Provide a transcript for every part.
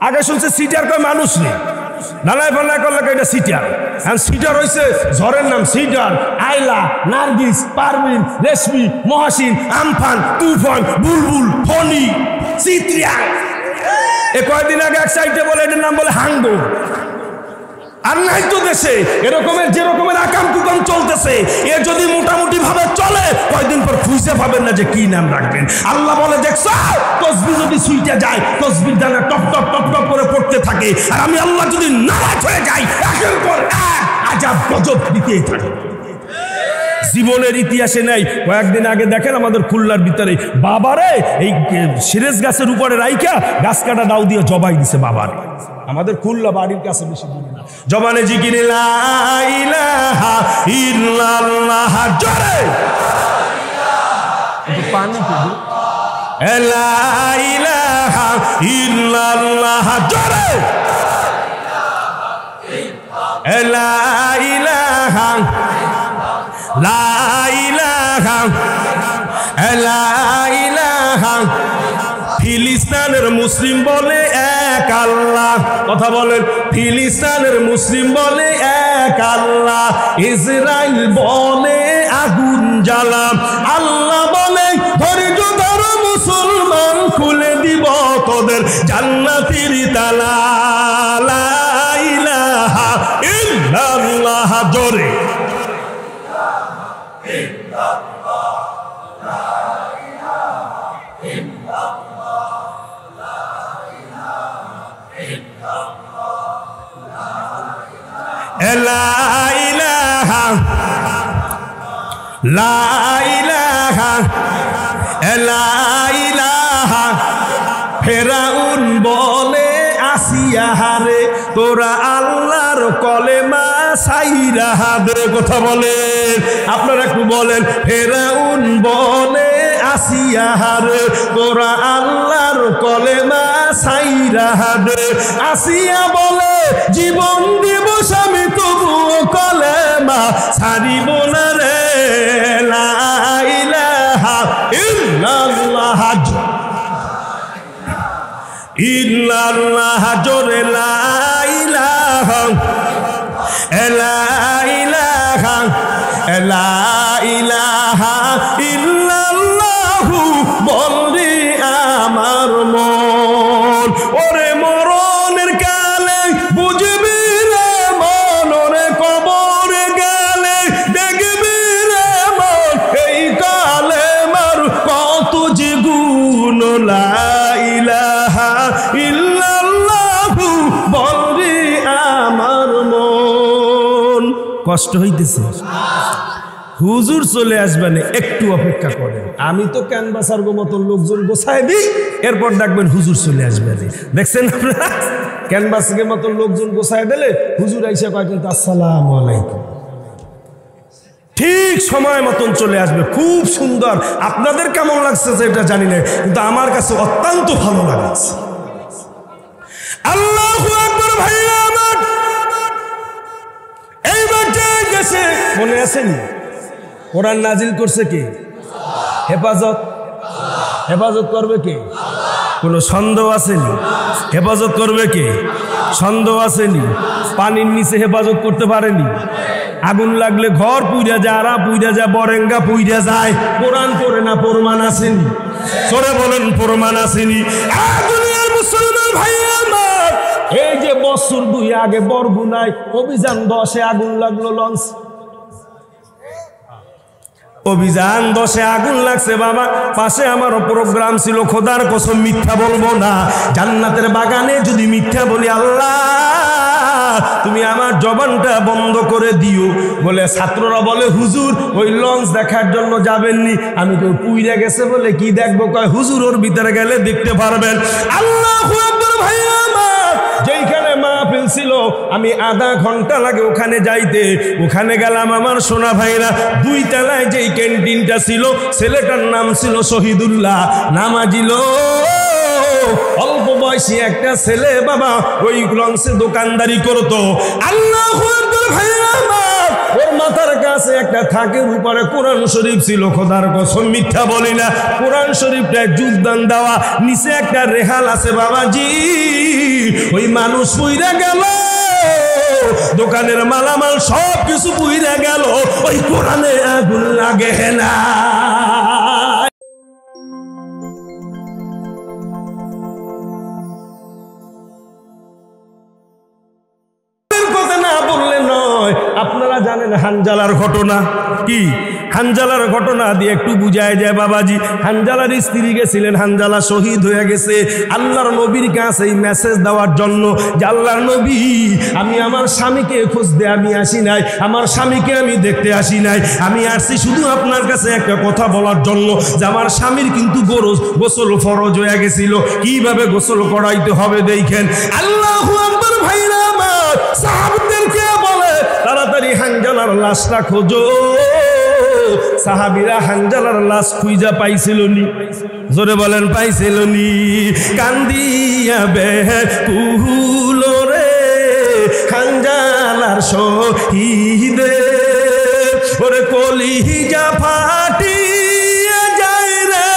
আগে শুনছে সিটার কয় মানুষ নেই, নালায় ফালায় করলে এটা সিটার। সিটার হয়েছে ঝড়ের নাম, সিটার, আইলা, নার্গিস, পারভিন, রেশমি, মহাসিন, আমফান, তুফান, বুলবুল, ফণি, চিত্রিয়া। এ কয়েকদিন আগে এক সাইডে বলে এটার নাম বলে হাঙ্গো। আর নাই তো দেশে এরকমের যে রকমের আকাম কুকাম চলতেছে, এ যদি মোটামুটি ভাবে চলে কয়েকদিন পর খুঁজে পাবেন না যে কি নাম রাখবেন। আল্লাহ বলে দেখছো তসবিহ যদি সুইটা যায়, তসবির দানা টপ টপ টপ টপ করে পড়তে থাকে, আর আমি আল্লাহ যদি নারাজ হয়ে যাই একের পর এক আযাব গজব দিতেই থাকে। জীবনের ইতিহাসে নেই। কয়েকদিন আগে দেখেন আমাদের খুলনার ভিতরে বাবারে এই সিরেজ গাছের উপরে রাইখা গাছ কাটা দাও দিয়ে জবাই দিছে বাবার। আমাদের খুলনা বাড়ির কাছে বেশি দূরে না। জবানে জিকির লা ইলাহা ইল্লাল্লাহ, জোরে পানি লা ইলাহা ইল্লাল্লাহ, জোরে লা ইলাহা লা ইলাহা লা ইলাহা। ফিলিস্তিনের মুসলিম বলে এক আল্লাহ, কথা বলেন। ফিলিস্তিনের মুসলিম বলে এক আল্লাহ, ইসরাইল বলে আগুন জ্বালা। আল্লাহ বলে ধৈর্য ধর মুসলমান, খুলে দিব তোদের জান্নাতের তালা। লা ইলাহা ইল্লাল্লাহ, জোরে লা ইলাহা লা ইলাহা লা ইলাহা। ফেরাউন বলে আসিয়া হারে, তোরা আল্লাহর কলেমা সাইরা দে, কথা বলেন। আপনারা একটু বলেন। ফেরাউন বলে আসিয়া হারে, তোরা আল্লাহর কলেমা সাইরা দে। আসিয়া বলে জীবন দিব স্বামী তবুও কলেমা ছাড়িব না রে। লা ইলাহা ইল্লাল্লাহ ইল্লাল্লাহ, জোরে লা ইলাহা লা ইলাহা লা ইলাহা ইল্লাল্লাহু। বলরি আমার মন, ওরে মরণের কালে বুঝবি রে মন, ওরে কবরে গেলে দেখবি রে মন, এই কালে মার কত যে গুণ। লা ইলাহা ইল্লাল্লাহু, বলরি আমার মন। কষ্ট হইতেছে, হুজুর চলে আসবেন, একটু অপেক্ষা করেন। আমি তো ক্যানভাসার মতন লোকজন গোছায় দিই, এরপর দেখবেন হুজুর চলে আসবেন। দেখছেন আপনারা ক্যানভাসের মতন লোকজন গোছায় দিলে হুজুর আইসা কয় কিন্তু আসসালামু আলাইকুম, ঠিক সময় মতন চলে আসবে। খুব সুন্দর। আপনাদের কেমন লাগছে এটা জানি না, কিন্তু আমার কাছে অত্যন্ত ভালো লাগছে। আল্লাহু আকবার। ভাইরা আমার, এইবার যে গেছে মনে আছেনি কোরআন নাজিল করছে কে? হেফাজত। হেফাজত করবে কে? কোনো সন্দেহ আসেনি? হেফাজত করবে কে? সন্দেহ আসেনি? পানির নিচে হেফাজত করতে পারেনি? আগুন লাগলে ঘর পুইরা যায়, আরা পুইরা যায়, বরেঙ্গা পুইরা যায়। কোরআন পড়ে না, প্রমাণ আসেনি? সরে বলেন প্রমাণ আসেনি? দুনিয়ার মুসলমান ভাই আমার, এই যে বছর 2 আগে বরগুনায় অভিযান 10-এ আগুন লাগলো লঞ্চ। অভিযান 10-এ আগুন লাগছে বাবা। পাশে আমারও প্রোগ্রাম ছিল। খোদার কসম মিথ্যা বলবো না। জান্নাতের বাগানে যদি মিথ্যা বলি আল্লাহ তুমি আমার জবানটা বন্ধ করে দিও। বলে ছাত্ররা বলে হুজুর ওই লঞ্চ দেখার জন্য যাবেননি। আমি তো পুইরা গেছে বলে কি দেখবো? কয় হুজুর ওর ভিতরে গেলে দেখতে পারবেন। আল্লাহু আকবার। ভাই আমার, যেইখানে মাহফিল ছিল আমি আধা ঘন্টা লাগে ওখানে যাইতে। ওখানে গেলাম আমার সোনা ভাইরা। 2 তলায় যেই ক্যান্টিনটা ছিল, ছেলেটার নাম ছিল শহীদুল্লাহ, নামাজি লোক, অল্প বয়সী একটা ছেলে বাবা। ওই লঞ্চে দোকানদারি করতো। আল্লাহু আকবার। ভাইরা আমার, ওর মাথার কাছে একটা থাকের উপরে কোরআন শরীফ ছিল। খোদার কসম মিথ্যা বলি না। কোরআন শরীফটা যোগদান দেওয়া, নিচে একটা রেহাল আছে বাবাজি। ওই মানুষ পুইরা গেল, দোকানের মালামাল সব কিছু পুইরা গেল, ওই কোরআনে আগুন লাগে না। আপনারা জানেন হানজালার ঘটনা কি? হানজালার ঘটনা দিয়ে একটু বুঝায় যায় বাবাজি। হানজালার স্ত্রী গেছিলেন, হানজালা শহীদ হয়ে গেছে। আল্লাহর নবীর কাছে এই মেসেজ দেওয়ার জন্য যে আল্লাহর নবী, আমি আমার স্বামীকে খুঁজতে আমি আসি নাই, আমার স্বামীকে আমি দেখতে আসি নাই, আমি আসছি শুধু আপনার কাছে একটা কথা বলার জন্য যে আমার স্বামীর কিন্তু গোসল ফরজ হয়ে গেছিল, কিভাবে গোসল করাইতে হবে দেখেন। আল্লাহু আকবার। ভাইরা আমার, সাহাবীদেরকে বলে তাড়াতাড়ি হানজালার লাশটা খোঁজো। সাহাবীরা হানজালার লাশ খুঁজা পাইছিল নি? জোরে বলেন পাইছিল নি? কান্দিয়া বেকুল রে হানজালার শহীদে, ওরে কলিজা ফাটিয়া যায় রে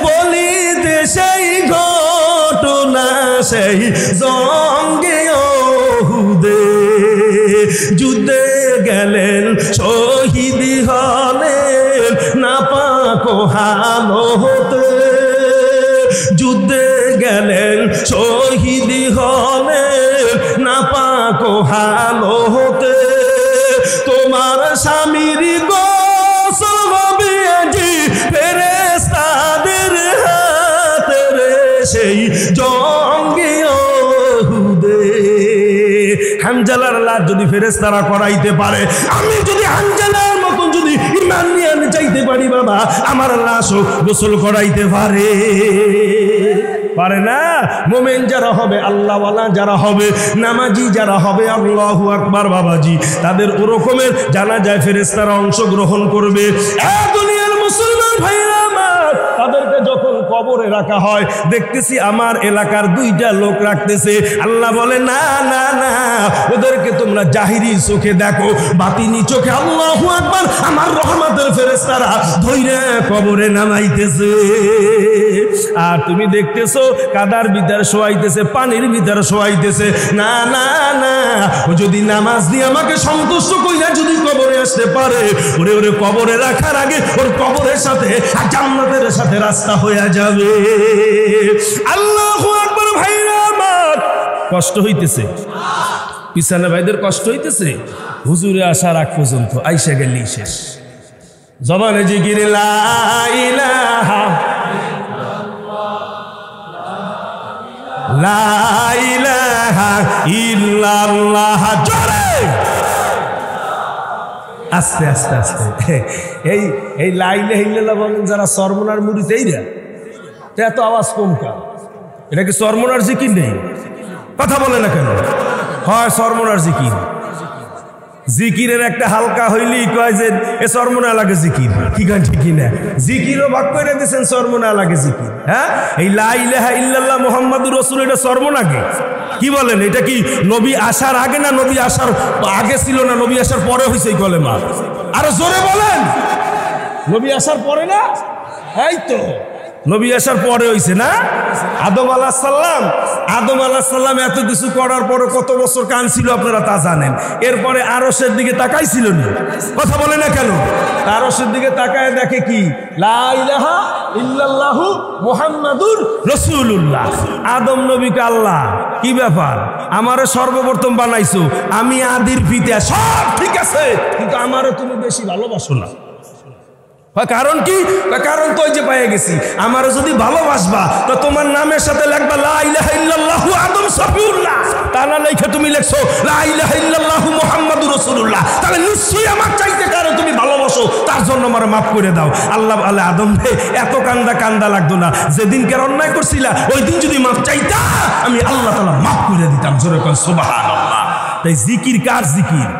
বলিতে সেই ঘটনা, সেই জঙ্গে ওহুদে যুদ্ধে গেলেন শহীদ হলেন নাপাক হালতে, যুদ্ধে গেলেন শহীদ হলেন নাপাক হালতে। তোমার স্বামীর গোসল হবে আজি ফেরেশতাদের হাতে রে সেই জঙ্গে ওহুদে। হানজালার লাশ যদি ফেরেশতারা করাইতে পারে, আমি যদি হানজালার মতন যদি ঈমান নিয়ে চাইতে পারি বাবা, আমার লাশও গোসল করাইতে পারে না? মোমেন যারা হবে, আল্লাহওয়ালা যারা হবে, নামাজি যারা হবে, আল্লাহু আকবার বাবাজি, তাদের ওরকমের জানাজায় ফেরেশতারা অংশগ্রহণ করবে। দুনিয়ার মুসলমান ভাইরা আমার, তাদেরকে যখন কবরে রাখা হয়, দেখতেছি আমার এলাকার দুইটা লোক রাখতেছে। আল্লাহ বলে না না না, ওদেরকে তোমরা জাহিরি চোখে দেখো, বাতিনি চোখে আল্লাহু আকবার আমার রহমতের ফেরেশতারা ধইরা কবরে নামাইতেছে। আর তুমি দেখতেছো কাদার ভিতর শোয়াইতেছে, পানির ভিতর শোয়াইতেছে। না না না, ও যদি নামাজ দিয়ে আমাকে সন্তুষ্ট কইরা যদি কবরে আসতে পারে, ওরে ওরে কবরে রাখার আগে ওর কবরের সাথে আর জান্নাতের সাথে রাস্তা হয়ে যাবে। আল্লাহু আকবার। ভাইরা আমার, কষ্ট হইতেছে, পিছনে ভাইদের কষ্ট হইতেছে। হুজুরে আসার আগ পর্যন্ত আইসা গেলেই শেষ। জবানে জিকির লা ইলাহা লা ইলাহা ইল্লাল্লাহ। জোরে আস্তে আস্তে আস্তে। এই লা ইলাহা ইল্লাল্লাহ বলেন যারা সরমনার মুরিদ, এইরা তো এত আওয়াজ কম কা? এটা কি সরমনার জিকির নেই? কথা বলে না কেন? হয় সরমনার জিকির। জিকিরের একটা হালকা হইলেই কয় যে এ সরমনা লাগে জিকির। কি গান ঠিক না? জিকিরও ভাগ করে দিয়েছেন সরমনা লাগে জিকির। হ্যাঁ, এই লা ইলাহা ইল্লাল্লাহ মুহাম্মাদুর রাসূল, এটা সরমনাকে কি বলেন? এটা কি নবী আসার আগে না নবী আসার আগে ছিল, না নবী আসার পরে হয়েছে এই কলেমা? আরো জোরে বলেন। নবী আসার পরে না? এই তো নবী আসার পরে হইছে না? আদম আলাইহিস সালাম এত কিছু করার পরে কত বছর কাঁদছিল আপনারা তা জানেন। এরপরে আরশের দিকে তাকাইছিল না? কথা বলে না কেন? আরশের দিকে তাকায় দেখে কি লা ইলাহা ইল্লাল্লাহু মুহাম্মাদুর রাসূলুল্লাহ। আদম নবীকে আল্লাহ কি ব্যাপার, আমারে সর্বপ্রথম বানাইছো, আমি আদির পিতা, সব ঠিক আছে, কিন্তু আমারে তুমি বেশি ভালোবাসো না। কারণ কি? কারণ তো ওই যে পেয়ে গেছি, আমার যদি ভালোবাসবা তো তোমার নামের সাথে লিখবা লা ইলাহা ইল্লাল্লাহু আদম সফিউল্লাহ। তা না লিখে তুমি লিখছো লা ইলাহা ইল্লাল্লাহু মুহাম্মাদুর রাসূলুল্লাহ, তাহলে নিশ্চয়ই আমার চাইতে কারণ তুমি ভালোবাসো, তার জন্য আমার মাফ করে দাও। আল্লাহ আল্লাহ আদম রে এত কান্দা লাগতো না, যেদিনকার অন্যায় করছিলা ওই দিন যদি মাফ চাইতা আমি আল্লাহ তাআলা মাফ করে দিতাম। জোরে কর সুবহানাল্লাহ। তাই জিকির কার জিকির?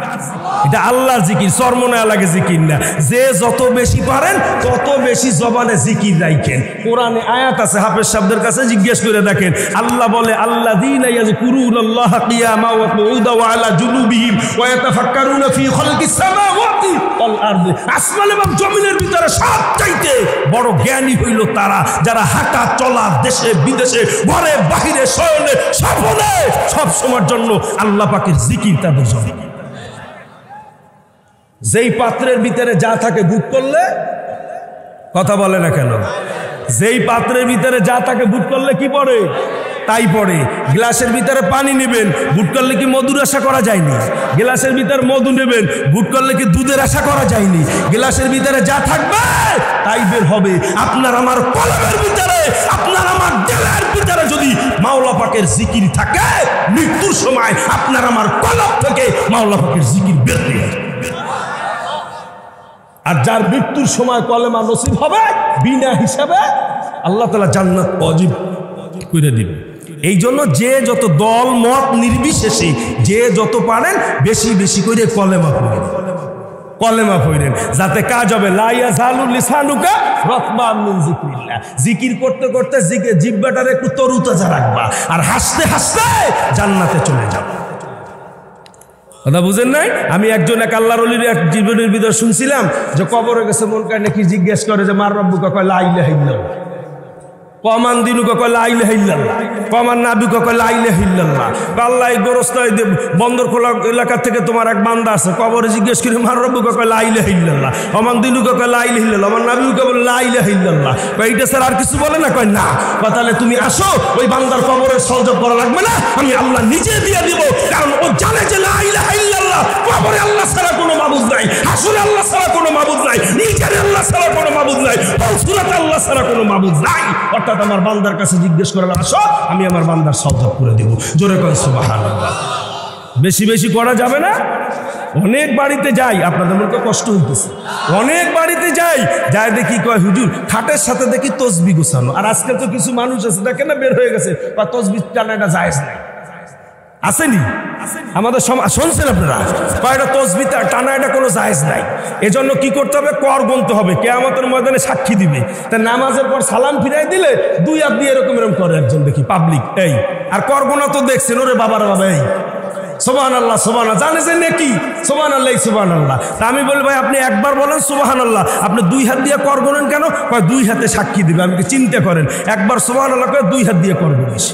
এটা আল্লাহর জিকির, সরমনা লাগে জিকির না। যে যত বেশি পারেন তত বেশি জবানে জিকির রাখেন। কোরআনে আয়াত আছে, হাফেজ সাহেবদের কাছে জিজ্ঞেস করে দেখেন। আল্লাহ বলে আল্লাযীনা ইয়াযকুরুনাল্লাহা কিয়ামান ওয়া কুউদান ওয়া আলা জুনুবিহিম ওয়া ইয়াতাফাক্কারুনা ফি খালকিস সামাওয়াতি ওয়াল আরদি। আসমান এবং জমিনের ভিতরে সবচাইতে বড় জ্ঞানী হইল তারা যারা হাঁটা চলা, দেশে বিদেশে, ঘরে বাহিরে, শয়নে স্বপ্নে সব সময়ের জন্য আল্লাহ পাকের জিকির তাদের জন্য। যেই পাত্রের ভিতরে যা থাকে বুক করলে, কথা বলে না কেন, যেই পাত্রের ভিতরে যা থাকে বুক করলে কি পড়ে তাই পড়ে। গ্লাসের ভিতরে পানি নেবেন, বুট করলে কি মধুর আশা করা যায়নি? গ্লাসের ভিতরে মধু নেবেন, বুট করলে কি দুধের আশা করা যায়নি? গ্লাসের ভিতরে যা থাকবে তাই বের হবে। আপনার আমার কলমের ভিতরে, আপনার আমার দিলের ভিতরে যদি মাওলা পাকের জিকির থাকে, মৃত্যুর সময় আপনার আমার কলম থেকে মাওলা পাকের জিকির বের হয়ে যাবে। আর যার মৃত্যুর সময় কলেমা নসিব হবে বিনা হিসাবে, আল্লাহ তাআলা জান্নাত ওয়াজিব করে দিবে। এই জন্য যে যত দল মত নির্বিশেষে যে যত পারেন বেশি বেশি করে কলেমা পড়েন, কলেমা পড়েন, যাতে কাজ হবে। লা ইয়াজালু লিসানুকা রাতবান মিন যিকরিল্লাহ। জিকির করতে করতে জিহ্বাটারে একটু তরুতাজা রাখবা, আর হাসতে হাসতে জান্নাতে চলে যাবে। কথা বুঝেন নাই? আমি একজন এক আল্লাহর ওলির এক জীবনের ভিতরে শুনছিলাম যে কবরে গেছে, মন কায় নাকি জিজ্ঞেস করে যে মার রব্বুকা, কয় লা ইলাহা ইল্লাল্লাহ। কমান দিনুকা, কয় লা ইলাহা ইল্লাল্লাহ। কমান নাবিকা, কয় লা ইলাহা ইল্লাল্লাহ। আল্লাহ গোরস্তায় বন্দর খোলা এলাকা থেকে তোমার এক বান্দা আছে, কবরে জিজ্ঞেস করে মার রব্বুকা, কয় লা ইলাহা ইল্লাল্লাহ। কমান দিনুকা, কয় লা ইলাহা ইল্লাল্লাহ। আমার নাবিকা বলে লা ইলাহা ইল্লাল্লাহ। কয় এইটা স্যার আর কিছু বলে না? কয় না। কয় তাহলে তুমি আসো, ওই বান্দার কবরের সলজব করা লাগবে না, আমি আল্লাহ নিজে দিয়ে দিব, কারণ ও জানে যে লা ইলাহা ইল্লাল্লাহ, কবরে আল্লাহ ছাড়া কোনো মাবুদ নাই, হাসরে আল্লাহ ছাড়া কোনো মাবুদ নাই, নিচে আল্লাহ ছাড়া কোনো মাবুদ নাই, সুরাতে আল্লাহ ছাড়া কোনো মাবুদ নাই। অর্থাৎ আমার বান্দার কাছে জিজ্ঞেস করা, আসো আমি আমার বান্দার সলজব করে দেব। জোরে কয় সুবহানাল্লাহ। বেশি বেশি করা যাবে না। অনেক বাড়িতে যাই, আপনাদের মনে কষ্ট হইতেছে, অনেক বাড়িতে যাই, যাই দেখি কয় হুজুর খাটের সাথে দেখি তসবি গোছানো। আর আজকে তো কিছু মানুষ আছে দেখেন না, বের হয়ে গেছে, তসবি টানাটা জায়েজ নাই। আসেনি আমাদের সমাজ, শুনছেন আপনারা? কয়টা তসবি টানা, এটা কোনো জায়েজ নাই। এজন্য কি করতে হবে? কর গুনতে হবে, কিয়ামতের ময়দানে সাক্ষী দিবে। তা নামাজের পর সালাম ফিরাই দিলে দুই হাত দিয়ে এরকম এরকম করে একজন, দেখি পাবলিক এই। আর কর গোনা তো দেখছেন, ওরে বাবার বাবা এই সুবহানাল্লাহ সুবহানাল্লাহ, জানে যে নাকি সুবহানাল্লাহ সুবহানাল্লাহ। তা আমি বলি ভাই আপনি একবার বলেন সুবহানাল্লাহ, আপনি দুই হাত দিয়ে কর গোনেন কেন? কয় দুই হাতে সাক্ষী দিবে। আমি চিন্তা করেন, একবার সুবহানাল্লাহ করে দুই হাত দিয়ে কর গোনিস।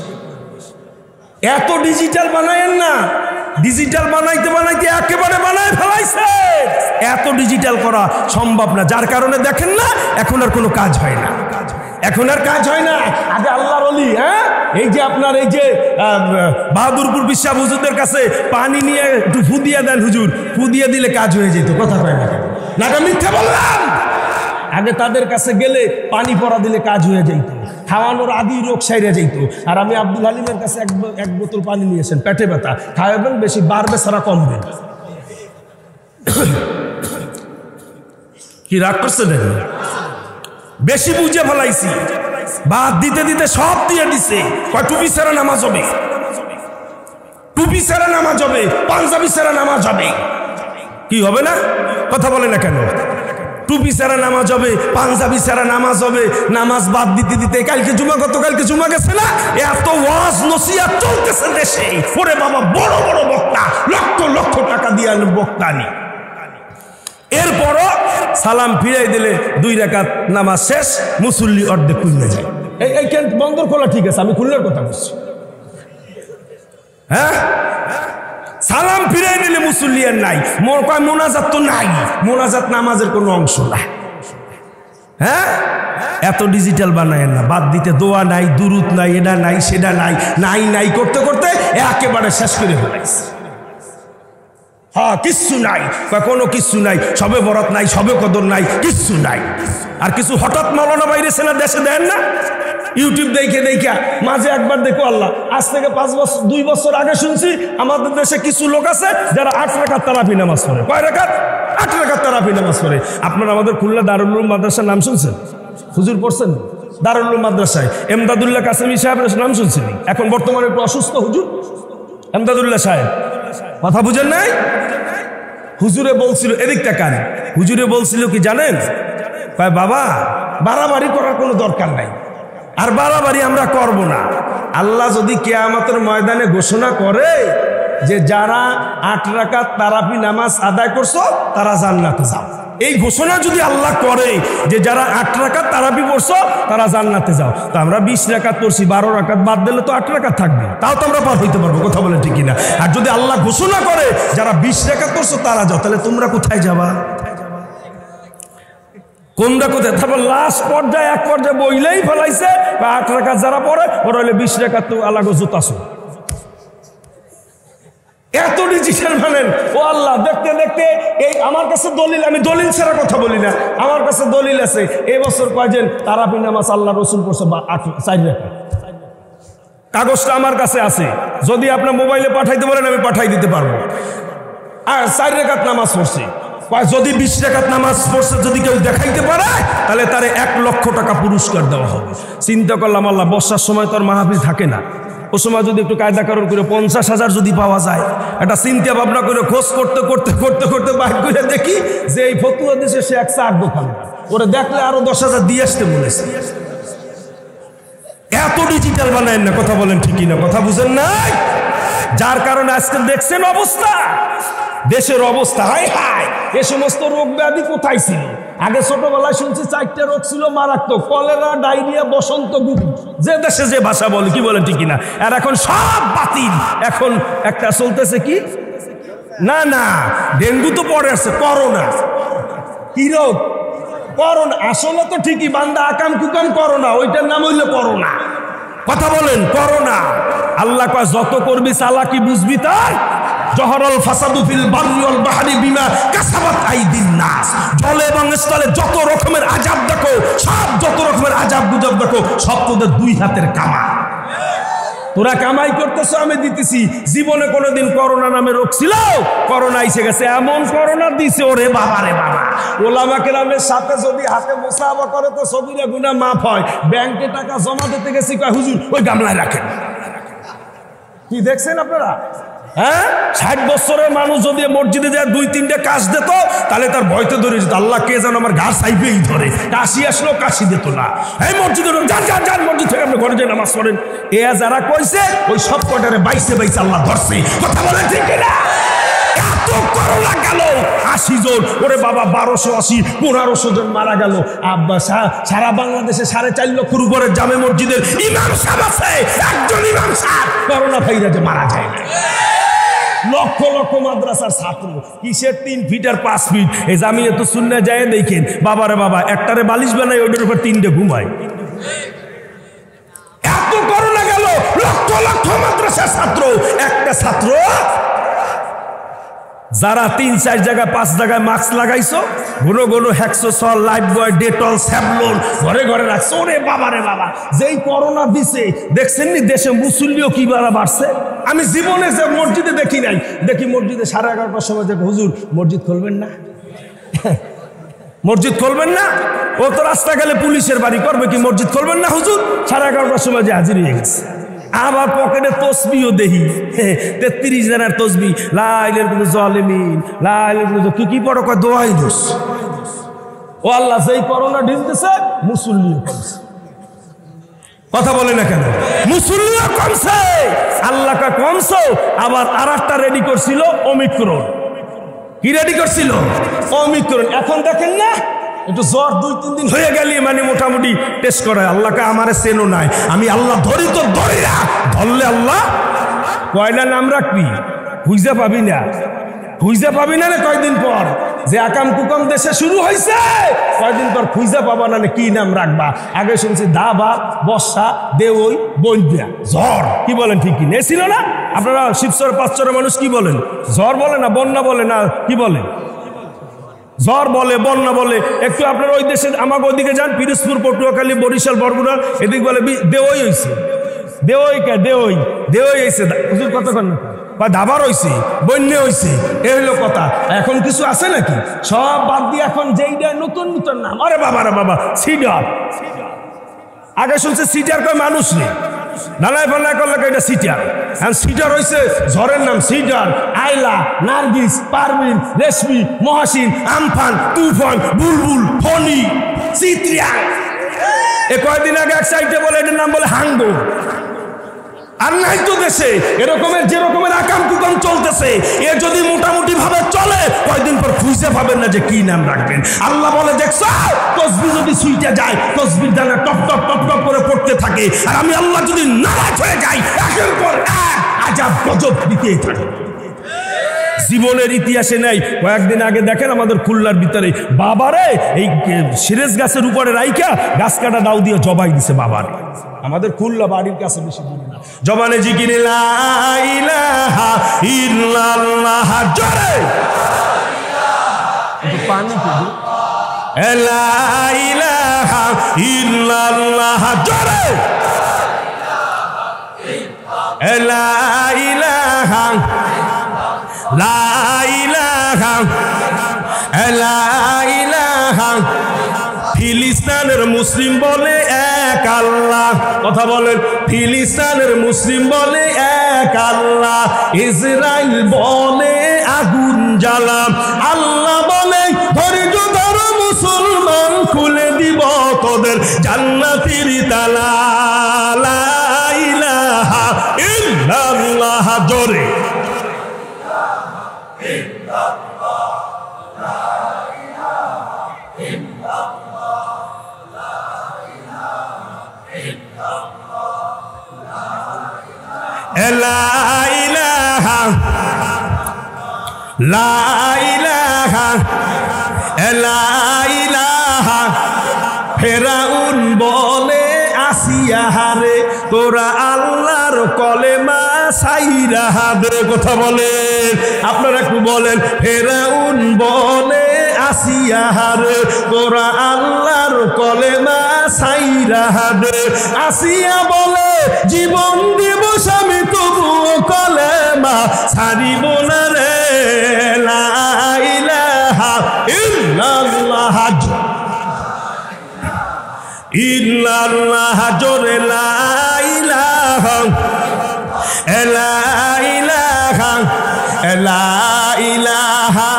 এত ডিজিটাল বানায়েন না, ডিজিটাল বানাইতে বানাইতে একেবারে বানায় ফেলাইছে। এত ডিজিটাল করা সম্ভব না, যার কারণে দেখেন না এখন আর কোনো কাজ হয় না, এখন আর কাজ হয় না। আগে আল্লাহর ওলি, হ্যাঁ, এই যে আপনার এই যে বাহাদুরপুর বিশ্বাস হুজুরদের কাছে পানি নিয়ে একটু ফু দিয়ে দেন, হুজুর ফু দিয়ে দিলে কাজ হয়ে যেত। কথা কয় না, না মিথ্যা বললাম? আগে তাদের কাছে গেলে পানি পরা দিলে কাজ হয়ে যেত, খাওয়ানোর আদি রোগ সাইরে যেত। আর আমি আব্দুল হালিমের কাছে এক বোতল পানি নিয়েছেন, পেটে ব্যথা, খাওয়াবেন বেশি, বাড়বে সারা কমবে। কি রাগ করছে দেখুন? বেশি বুঝে ফেলাইছি, বাদ দিতে দিতে সব দিয়ে দিছে। টুপি ছাড়া নামাজ হবে, টুপি ছাড়া নামাজ হবে, পাঞ্জাবি ছাড়া নামাজ হবে। কি হবে না? কথা বলে না কেন? টুপি ছাড়া নামাজ হবে, পাঞ্জাবি ছাড়া নামাজ হবে। নামাজ বাদ দিতে দিতে কালকে জুমা, গতকালকে জুমা গেছে না, এত ওয়াজ নসিহত চলতেছে দেশে। ওরে বাবা, বড় বড় বক্তা, লক্ষ লক্ষ টাকা দিয়ে বক্তা নি। এরপরও সালাম ফিরাই দিলে 2 রাকাত নামাজ শেষ, মুসল্লি অর্ধেক খুললে যায়। এই বন্দর খোলা ঠিক আছে, আমি খুলনার কথা বলছি। হ্যাঁ, সালাম ফিরাই দিলে মুসল্লি আর নাই। মোনাজাত তো নাই, মোনাজাত নামাজের কোনো অংশ না। হ্যাঁ, এত ডিজিটাল বানায় না, বাদ দিতে দোয়া নাই, দুরুদ নাই, এটা নাই, সেটা নাই, নাই নাই করতে করতে একেবারে শেষ করে ফেলাইছে। হ্যাঁ, কিচ্ছু নাই, কোনো কিচ্ছু নাই, সবে বরাত নাই, সবে কদর নাই, কিচ্ছু নাই। আর কিছু হঠাৎ মাওলানা বাইরে সেনা দেশে দেন না, ইউটিউব দেখে দেখে মাঝে একবার দেখো আল্লাহ, আজ থেকে 2 বছর আগে শুনছি আমাদের দেশে কিছু লোক আছে যারা 8 রাকাত তারাবি নামাজ পড়ে। কয় রাকাত? 8 রাকাত তারাবি নামাজ পড়ে। আপনারা আমাদের খুলনা দারুল উলুম মাদ্রাসার নাম শুনছেন? হুজুর পড়ছেন দারুল উলুম মাদ্রাসায় এমদাদুল্লাহ কাসেমি সাহেবের নাম শুনছেন? এখন বর্তমানে একটু অসুস্থ হুজুর এমদাদুল্লাহ সাহেব, কথা বুঝেন নাই? হুজুরে বলছিল, এদিক তাকান, হুজুরে বলছিল কি জানেন? কয় বাবা, বাড়াবাড়ি করার কোনো দরকার নাই, আর বাড়াবাড়ি আমরা করব না। আল্লাহ যদি কিয়ামতের ময়দানে ঘোষণা করে যে যারা 8 রাকাত তারাবি নামাজ আদায় করছো তারা জান্নাতে যাও, এই ঘোষণা যদি আল্লাহ করে যে যারা 8 রাকাত তারাবি পড়ছো তারা জান্নাতে যাও, তো আমরা 20 রাকাত পড়ছি, 12 রাকাত বাদ দিলে তো 8 রাকাত থাকবে, তাও তো আমরা পার হইতে পারবো। কথা বলেন ঠিক কিনা? আর যদি আল্লাহ ঘোষণা করে যারা 20 রাকাত পড়ছো তারা যাও, তাহলে তোমরা কোথায় যাবা? কোনটা কোথায়? তারপর লাস্ট পর্যায়ে এক পর্যায়ে বইলেই ফেলাইছে 8 রাকাত যারা পড়ে ওরা হলে 20 রাকাত তো আল্লাহ জুতাছো। এত ডিজিটাল মানেন ও আল্লাহ। দেখতে দেখতে এই আমার কাছে দলিল, আমি দলিল ছাড়া কথা বলি না, আমার কাছে দলিল আছে। এই বছর কয়জন তারাবি নামাজ আল্লাহ রসুল পড়ছে? 4 রাকাত। কাগজটা আমার কাছে আছে, যদি আপনার মোবাইলে পাঠাইতে বলেন আমি পাঠাই দিতে পারবো। আর 4 রাকাত নামাজ পড়ছে, যদি 20 রাকাত নামাজ পড়ছে যদি কেউ দেখাইতে পারে তাহলে তারে 1 লক্ষ টাকা পুরস্কার দেওয়া হবে। চিন্তা করলাম আল্লাহ, বর্ষার সময় তোর মাহফিল থাকে না, ও সময় যদি একটু কায়দা কারণ করে 50,000 যদি পাওয়া যায়, একটা চিন্তা ভাবনা করে খোঁজ করতে করতে করতে করতে বাইর করে দেখি যে এই ফতুয়া দেশে সে এক চার দোকান, ওরা দেখলে আরো 10,000 দিয়ে আসতে বলেছে। এত ডিজিটাল বানায় না। কথা বলেন ঠিকই না? কথা বুঝেন নাই? যার কারণে আজকে দেখছেন অবস্থা, দেশের অবস্থা। হায় হায়, এ সমস্ত রোগ ব্যাধি কোথায় ছিল? আগে ছোটবেলায় শুনছি 4টা রোগ ছিল মারাত্মক, কলেরা, ডায়রিয়া, বসন্ত, গুপি, যে দেশে যে ভাষা বলে। কি বলেন ঠিক কিনা? আর এখন সব বাতিল। এখন একটা চলতেছে কি না না, ডেঙ্গু তো পরে আছে, করোনা। কি রোগ? করোনা। আসলে তো ঠিকই, বান্দা আকাম কুকাম করোনা, ওইটার নাম হইল করোনা। কথা বলেন, করোনা। আল্লাহ কয় যত করবি চালাকি বুঝবি তাই। জহরল ফাসাদু ফিল বাররি ওয়াল বাহরি বিমা কাসাবাত আইদিন নাস। জলে এবং স্থলে যত রকমের আযাব দেখো, সব যত রকমের আযাব গুজব দেখো, সব তোদের 2 হাতের কামাই। তোরা কামাই করতেছ, আমি দিতেছি। জীবনে কোনোদিন করোনা নামে রোগ ছিল? করোনা এসে গেছে, এমন করোনা দিছে ওরে বাবা রে বাবা। ওলামা কেরামের সাথে যদি হাতে মুসাফা করে তো সগীরা গুনাহ মাফ হয়। ব্যাংকে টাকা জমা দিতে গেছি, কয় হুজুর ওই গামলায় রাখেন। কি দেখছেন আপনারা? হ্যাঁ, 60 বছরের মানুষ যদি মসজিদে যায় 2-3টা কাশ দিত তাহলে তার ভয়তে ধরে যেত, আল্লাহ কে যেন আমার ঘাড় চাইবেই ধরে। কাশি আসলো, কাশি দিত না। এই মসজিদে যান যান যান, মসজিদ থেকে আপনি ঘরে যে নামাজ পড়েন। এ যারা কইছে ওই সব কটারে বাইসে বাইসে আল্লাহ ধরছে। কথা বলে ঠিক না? এত করোনা গেল 80 জন, ওরে বাবা 1280 1500 জন মারা গেল। আব্বা সারা বাংলাদেশে 4.5 লক্ষের উপরে জামে মসজিদের ইমাম সাহেব আছে, একজন ইমাম সাহেব করোনা ভাইরাসে মারা যায় না। লক্ষ লক্ষ মাদ্রাসার ছাত্র, কিসের 3 ফিট আর 5 ফিট। এই জামিয়া তো সুন্নাহ যায় দেখেন, বাবারে বাবা একটারে বালিশ বানাই ওইটার উপর 3টে ঘুমায়। এত করোনা গেল, লক্ষ লক্ষ মাদ্রাসার ছাত্র, একটা ছাত্র যারা 3-4 জায়গায় 5 জায়গায় মাস্ক লাগাইছো, ঘন ঘন হ্যাক্সোসল, লাইফ বয়, ডেটল, স্যাভলন ঘরে ঘরে রাখছো। ওরে বাবা রে বাবা, যেই করোনা দিছে দেখছেন নি দেশে মুসল্লিও কি বাড়ছে। আমি জীবনে যে মসজিদে দেখি নাই, দেখি মসজিদে 11:30টার সময় দেখো হুজুর মসজিদ খুলবেন না, মসজিদ খুলবেন না। ও তো রাস্তা গেলে পুলিশের বাড়ি করবে কি, মসজিদ খুলবেন না হুজুর। 11:30টার সময় যে হাজির হয়ে গেছে। আবার পকেটে তসবিও দেখি 33 জনের তসবি, লা ইলাহা ইল্লাল্লাহ জালিমিন, লা ইলাহা ইল্লাল্লাহ কি কি পড়ো, কয় দোয়াই দোস। ও আল্লাহ, যেই করোনা ঢিলতেছে মুসল্লিও কমছে। কথা বলে না কেন? মুসল্লিও কমছে। আল্লাহ কা কমছো। আবার আরেকটা রেডি করছিল ওমিক্রন। কি রেডি করছিল? ওমিক্রন। এখন দেখেন না, একটু জ্বর 2-3 দিন হয়ে গেলে মানে মোটামুটি টেস্ট করায়। আল্লাহকে আমারে চেনো নাই, আমি আল্লাহ ধরি তো ধরি না, ধরলে আল্লাহ কয়লা নাম রাখবি, খুঁজে পাবি না, খুঁজে পাবি না। কয়দিন পর যে আকাম কুকাম দেশে শুরু হয়েছে, কয়দিন পর খুঁজে পাবা না কি নাম রাখবা। আগে শুনছি দাবা, বর্ষা, দেওই, বন্যা, ঝড়। কি বলেন ঠিক কি ছিল না? আপনারা শিবচর 5 মানুষ কি বলেন? ঝড় বলে না, বন্যা বলে না, কি বলে? ঝড় বলে, বন্যা বলে। একটু আপনার ওই দেশে আমাকে ওইদিকে যান, পিরোজপুর, পটুয়াখালী, বরিশাল, বরগুনা, এদিকে বলে দেওই হয়েছে। দেওই কে? দেওই দেওই হয়েছে। হুজুর কতক্ষণ বা দাবার হয়েছে, বন্যা হয়েছে, এ হইলো কথা। এখন কিছু আছে নাকি? সব বাদ দিয়ে এখন যেইটা নতুন নতুন নাম। আরে বাবা রে বাবা, সিডার। আগে শুনছে সিটার কয় মানুষ নেই, নালায় ফালায় করলে এটা সিটার। সিটার হয়েছে ঝড়ের নাম। সিটার, আইলা, নার্গিস, পারভিন, রেশমি, মহাসিন, আমফান, তুফান, বুলবুল, ফণি, চিত্রিয়া। এ কয়েকদিন আগে এক সাইডে বলে এটার নাম বলে হাঙ্গো। আর নাই তো দেশে এরকমের যে রকমের আকাম কুকাম চলতেছে, এ যদি মোটামুটি ভাবে চলে কয়েকদিন পর খুঁজে পাবেন না যে কি নাম রাখবেন। আল্লাহ বলে দেখছো তসবিহ যদি সুইটা যায়, তসবির দানা টপ টপ টপ টপ করে পড়তে থাকে, আর আমি আল্লাহ যদি নারাজ হয়ে যাই একের পর এক আযাব গজব দিতেই থাকে। জীবনের ইতিহাসে নেই। কয়েকদিন আগে দেখেন আমাদের খুলনার ভিতরে বাবারে এই সিরেজ গাছের উপরে রাইখা গাছ কাটা দাও দিয়ে জবাই দিছে বাবার। আমাদের খুলনা বাড়ির কাছে বেশি দূরে না। জবানে জিকিরে লা ইলাহা ইল্লাল্লাহ জোরে পানি কবি লা ইলাহা ইল্লাল্লাহ জোরে লা ইলাহা লা ইলাহা লা ইলাহা। ফিলিস্তিনের মুসলিম বলে এক আল্লাহ, কথা বলেন। ফিলিস্তিনের মুসলিম বলে এক আল্লাহ, ইসরাইল বলে আগুন জ্বালা। আল্লাহ বলে ধৈর্য ধর মুসলমান, খুলে দিব তোদের জান্নাতের তালা। লা ইলাহা ইল্লাল্লাহ জোরে লা ইলাহা লা ইলাহা লা ইলাহা। ফেরাউন বলে আসিয়া হারে তোরা আল্লাহর কলেমা সাইরা দে, কথা বলেন আপনারা একটু বলেন। ফেরাউন বলে আসিয়া হারে তোরা আল্লাহর কলেমা সাইরা দে। আসিয়া বলে জীবন দিব স্বামী তবুও কলেমা ছাড়িব না রে। লা ইলাহা ইল্লাল্লাহ ইল্লাল্লাহ জোরে লা ইলাহা লা ইলাহা লা ইলাহা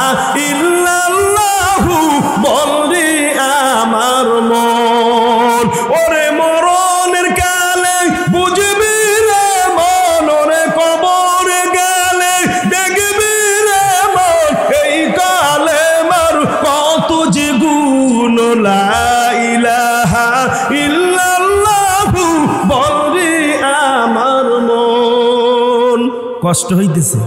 ইল্লাল্লাহু বলরি আমার মন। ওরে মরণের কালে বুঝবি রে মন, ওরে কবর গেলে দেখবি রে মন, এই কালে মার কত যে গুণ। লা ইলাহা ইল্লাল্লাহু বলরি আমার মন। কষ্ট হইতেছে,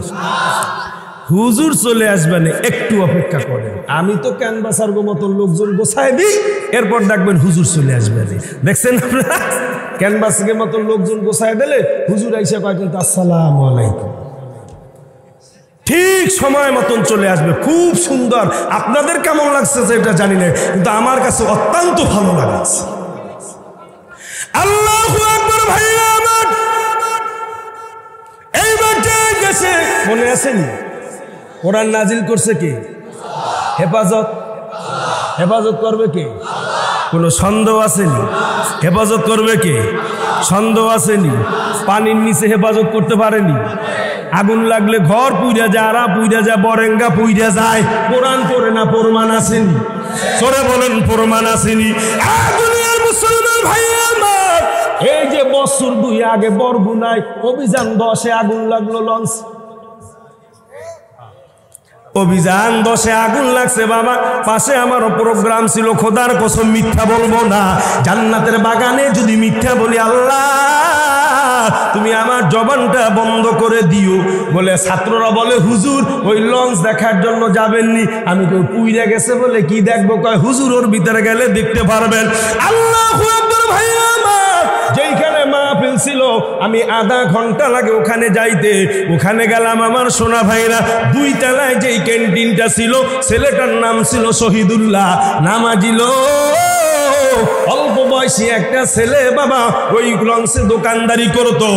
হুজুর চলে আসবেন, একটু অপেক্ষা করেন। আমি তো ক্যানভাসার মতন লোকজন গোছায় দিই, এরপর দেখবেন হুজুর চলে আসবেন। দেখছেন আপনারা ক্যানভাসের মতন লোকজন গোছায় দিলে হুজুর আইসা কয় কিন্তু আসসালামু আলাইকুম, ঠিক সময় মতন চলে আসবে। খুব সুন্দর। আপনাদের কেমন লাগছে এটা জানি না, কিন্তু আমার কাছে অত্যন্ত ভালো লাগছে। আল্লাহু আকবার। ভাইরা আমার, এইবার যে দেশে মনে আছেন কোরআন নাজিল করছে কে? হেফাজত। হেফাজত করবে কে? কোনো সন্দেহ আসেনি? হেফাজত করবে কে? সন্দেহ আসেনি? পানির নিচে হেফাজত করতে পারেনি? আগুন লাগলে ঘর পুইরা যায়, আরা পুইরা যায়, বরেঙ্গা পুইরা যায়। কোরআন পড়ে না, প্রমাণ আসেনি? সরে বলেন প্রমাণ আসেনি? দুনিয়ার মুসলমান ভাই আমার, এই যে বছর 2 আগে বরগুনায় অভিযান 10-এ আগুন লাগলো লঞ্চ। অভিযান 10-এ আগুন লাগছে বাবা। পাশে আমার প্রোগ্রাম ছিল, খোদার কসম মিথ্যা বলবো না। জান্নাতের বাগানে যদি মিথ্যা বলি আল্লাহ তুমি আমার জবানটা বন্ধ করে দিও। বলে ছাত্ররা বলে হুজুর ওই লঞ্চ দেখার জন্য যাবেননি। আমি কেউ পুইরা গেছে বলে কি দেখবো? কয় হুজুর ওর ভিতরে গেলে দেখতে পারবেন। আল্লাহু আকবার। ভাই আমার, যেইখানে মাহফিল ছিল আমি আধা ঘন্টা লাগে ওখানে যাইতে। ওখানে গেলাম আমার সোনা ভাইরা। 2 তলায় যেই ক্যান্টিনটা ছিল, ছেলেটার নাম ছিল শহীদুল্লাহ, নামাজিল অল্প বয়সী একটা ছেলে বাবা, ওই লঞ্চে দোকানদারি করতো।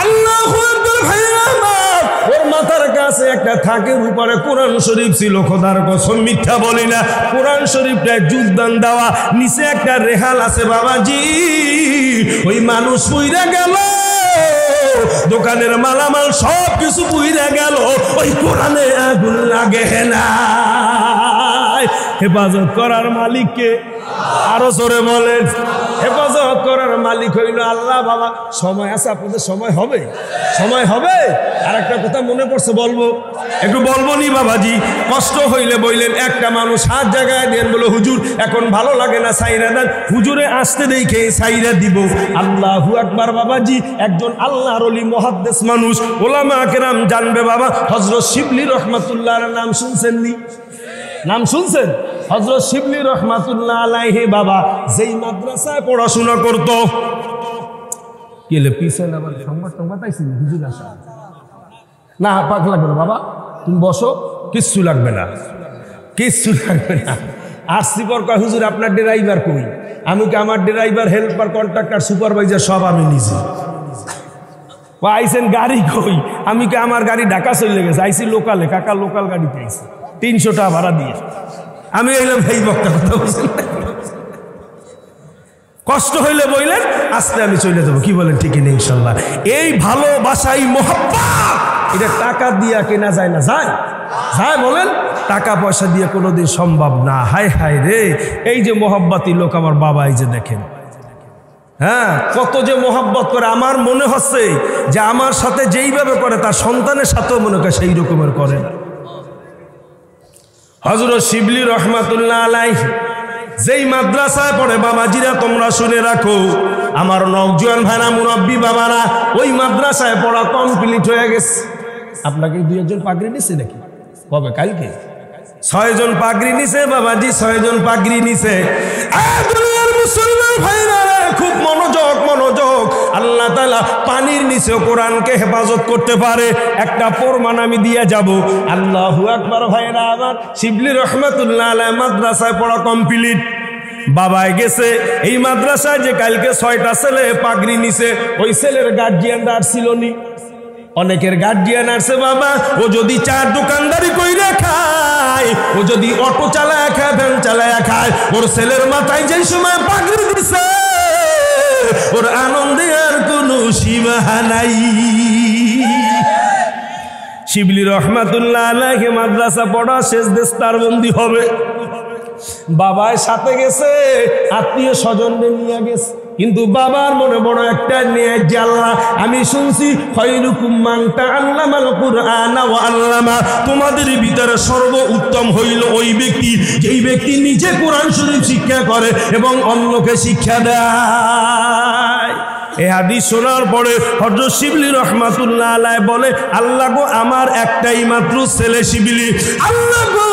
আল্লাহু আকবার। ভাইরা আমার, ওর মাথার কাছে একটা থাকের উপরে কোরআন শরীফ ছিল। খোদার কসম মিথ্যা বলি না, কোরআন শরীফটা যোগদান দেওয়া। নিচে একটা রেহাল আছে বাবাজি। ওই মানুষ পুইরা গেল, দোকানের মালামাল সব কিছু পুইরা গেল, ওই কোরআনে আগুন লাগে না। হেফাজত করার মালিককে আরো জোরে বলেন। হেফাজত ইবাদত করার মালিক হইল আল্লাহ। বাবা সময় আছে আপনাদের? সময় হবে, সময় হবে। আর একটা কথা মনে পড়ছে, বলবো, একটু বলবো নি বাবাজি? কষ্ট হইলে বইলেন, একটা মানুষ হাত জায়গায় দেন, বলো হুজুর এখন ভালো লাগে না, সাইরা দেন। হুজুরে আসতে দেখে সাইরা দিব। আল্লাহু আকবার বাবাজি। একজন আল্লাহর ওলি মুহাদ্দিস মানুষ, ওলামা কেরাম জানবে বাবা, হযরত শিবলি রহমাতুল্লাহর নাম শুনছেন নি? নাম শুনছেন? হযরত শিবলি রহমাতুল্লাহ আলাইহি বাবা যেই মাদ্রাসায় পড়াশোনা করত, কেলে পিছনে আবার সংবাদ আইছি হুজুর আসা না, পাক লাগবে না বাবা, তুমি বসো, কিচ্ছু লাগবে না, কিচ্ছু লাগবে না। আসছি পর কয় হুজুর আপনার ড্রাইভার কই? আমি কি আমার ড্রাইভার, হেল্পার, কন্ট্রাক্টর, সুপারভাইজার সব আমি নিজে। আইসেন গাড়ি কই? আমি কি আমার গাড়ি ঢাকা চলে গেছে, আইসি লোকালে, কাকা লোকাল গাড়িতে আইসি 300 টাকা ভাড়া দিয়ে। আমি এলাম এই বক্তা কথা বলছেন। কষ্ট হইলে বইলেন, আজকে আমি চলে যাবো, কি বলেন? ঠিক নেই ইনশাল্লাহ। এই ভালোবাসাই মোহাব্বত, এটা টাকা দিয়া কেনা যায় না? যায়? যায় বলেন? টাকা পয়সা দিয়ে কোনোদিন সম্ভব না। হায় হায় রে, এই যে মোহাব্বতী লোক আমার বাবা, এই যে দেখেন, হ্যাঁ কত যে মোহাব্বত করে। আমার মনে হচ্ছে যে আমার সাথে যেইভাবে করে তার সন্তানের সাথেও মনে করে সেই রকমের করে না। হযরত শিবলি রহমাতুল্লাহ আলাইহি যেই মাদ্রাসায় পড়ে বাবাজিরা, তোমরা শুনে রাখো, আমার নওজোয়ান ভাইরা, মুরব্বী বাবারা, ওই মাদ্রাসায় পড়া কমপ্লিট হয়ে গেছে। আপনাকে 2 জন পাগড়ি নিছে নাকি? কবে? কালকে 6 জন পাগড়ি নিছে বাবাজি, 6 জন পাগড়ি নিছে। মুসলমান ভাইরা খুব মনোযোগ, মনোযোগ। আল্লাহ তাআলা পানির নিচে কোরআনকে হেফাজত করতে পারে, একটা প্রমাণ আমি দিয়ে যাব। আল্লাহু আকবার ভাইরা আমার। শিবলি রহমাতুল্লাহ আলাইহি মাদ্রাসায় পড়া কমপ্লিট। বাবাই গেছে এই মাদ্রাসায় যে কালকে 6টা ছেলে পাগড়ি নিছে, ওই ছেলের গার্জিয়ানরা ছিল নি? অনেকের গার্জিয়ান আছে বাবা, ও যদি 4 দোকানদারি কইরা খায়, ও যদি অটো চালায় খায়, ভ্যান চালায় খায়, ওর ছেলের মাথায় যেই সময় পাগড়ি দিছে, ওর আনন্দে আর কোনো সীমা নাই। শিবলি রহমাতুল্লাহ আলাইহি মাদ্রাসা পড়া শেষ, দেশতার বন্দি হবে। বাবায় সাথে গেছে, আত্মীয় স্বজনদের নিয়ে গেছে, কিন্তু বাবার মনে বড় একটা নিয়ে যে আল্লাহ, আমি শুনছি খায়রুকুম মান তাআল্লামাল কুরআন ওয়া আল্লামা, তোমাদের ভিতরে সর্বোত্তম হইল ওই ব্যক্তি যেই ব্যক্তি নিজে কোরআন শরীফ শিক্ষা করে এবং অন্যকে শিক্ষা দেয়। এই হাদিস শোনার পরে হযরত শিবলি রহমাতুল্লাহ আলাইহি বলে, আল্লাহ গো, আমার একটাই মাত্র ছেলে শিবলি, আল্লাহ গো,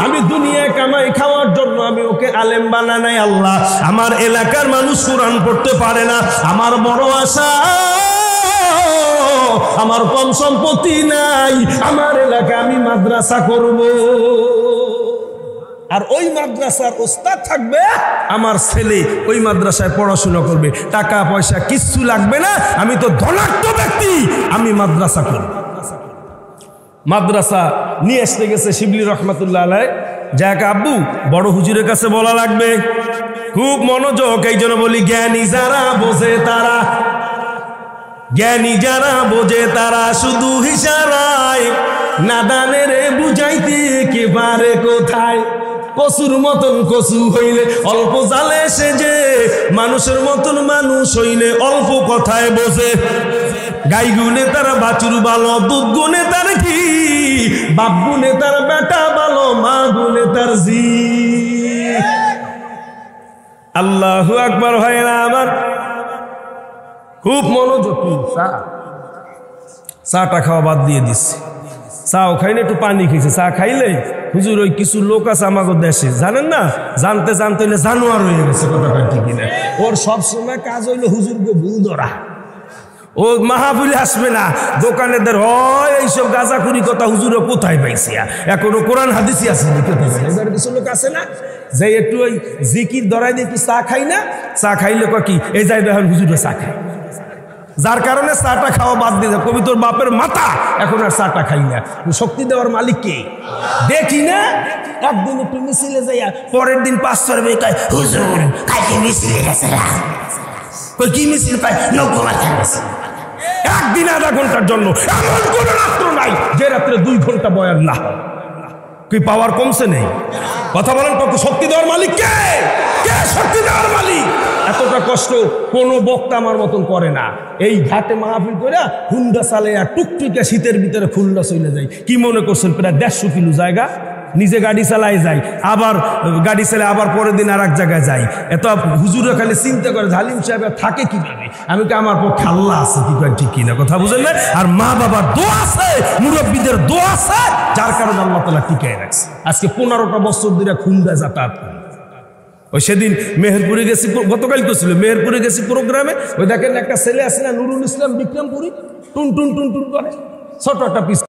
আমি দুনিয়ায় কামাই খাওয়ার জন্য আমি ওকে আলেম বানা নাই। আল্লাহ, আমার এলাকার মানুষ কোরআন পড়তে পারে না, আমার বড় আশা, আমার কম সম্পত্তি নাই, আমার এলাকায় আমি মাদ্রাসা করব, আর ওই মাদ্রাসার ওস্তাদ থাকবে আমার ছেলে, ওই মাদ্রাসায় পড়াশোনা করবে, টাকা পয়সা কিচ্ছু লাগবে না, আমি তো ধনাঢ্য ব্যক্তি, আমি মাদ্রাসা করব। মাদ্রাসা নিয়ে আসতে গেছে শিবলি রহমাতুল্লাহ আলাইহি। যাক আব্বু, বড় হুজুরের কাছে বলা লাগবে, খুব মনোযোগ। এই জন্য বলি, জ্ঞানী যারা বোঝে তারা, জ্ঞানী যারা বোঝে তারা শুধু ইশারায়, নাদানের বুঝাইতে কে পারে কোথায়। কসুর মতন কসু হইলে অল্প জালে সেজে, মানুষের মতন মানুষ হইলে অল্প কথায় বোঝে। গাই গুনে তার বাছুর ভালো, দুধ গুনে তার কি, বাপ গুনে তার বেটা ভালো, মা গুনে তার জি। আল্লাহু আকবার ভাইরা আমার, খুব মনোযোগ। চাটা খাওয়া বাদ দিয়ে দিচ্ছে, চাও খাইলে একটু পানি খেয়েছে, চা খাইলে হুজুর ওই কিছু লোক আছে আমাদের দেশে, জানেন না, জানতে জানতে হইলে জানোয়ার হয়ে গেছে, কথা ঠিক কিনা। ওর সবসময় কাজ হইলো হুজুরকে ভুল ধরা, ও মাহফিলে আসবে না, দোকানেদের হয় এইসব গাঁজাখুরি কথা হুজুরে কোথায় পাইছি, এখনো কোরআন হাদিসই আছে কিছু লোক আছে না, যে একটু ওই জিকির ধরাই দিয়ে একটু চা খাই না, চা খাইলে কি এই যাই দেখেন হুজুরে চা খায়, যার কারণে চাটা খাওয়া বাদ দিয়ে যায়। কবি তোর বাপের মাথা, এখন আর চাটা খাই না, শক্তি দেওয়ার মালিক কে দেখি না। একদিন একটু মিছিলে যাইয়া পরের দিন 500 টাকা হুজুর কালকে মিছিলে গেছিলাম, কি মিছিল পাই নৌকো মাথা গেছে। একদিন আধা ঘন্টার জন্য এমন কোন রাত্র নাই যে রাত্রে 2 ঘন্টা বয়ান না, কি পাওয়ার কমছে নেই। কথা বলেন, শক্তি দেওয়ার মালিক কে? কে শক্তি দেওয়ার মালিক? এতটা কষ্ট কোনো বক্তা আমার মতন করে না। এই ঘাটে মাহফিল করে হুন্ডা চালে আর টুকটুকে শীতের ভিতরে খুলনা চলে যায়। কি মনে করছেন প্রায় 150 কিলো জায়গা নিজে গাড়ি চালাই যায়, আবার গাড়ি চালায় আবার পরের দিন আর এক জায়গায় যাই। এত হুজুরা খালি চিন্তা করে হালিম সাহেব থাকে কিভাবে। আমি কি আমার পক্ষে আল্লাহ আছে কি করেন, ঠিক কিনা কথা বুঝেন না? আর মা বাবার দোয়া আছে, মুরব্বীদের দোয়া আছে, যার কারণে আল্লাহ তাআলা টিকায় রাখছে। আজকে 15টা বছর ধরে খুলনা যাতায়াত করি। ওই সেদিন মেহেরপুরে গেছি, গতকাল তো ছিল, মেহেরপুরে গেছি প্রোগ্রামে। ওই দেখেন একটা ছেলে আছে না, নুরুল ইসলাম বিক্রমপুরি, টুন টুন টুন টুন করে, ছোট একটা পিস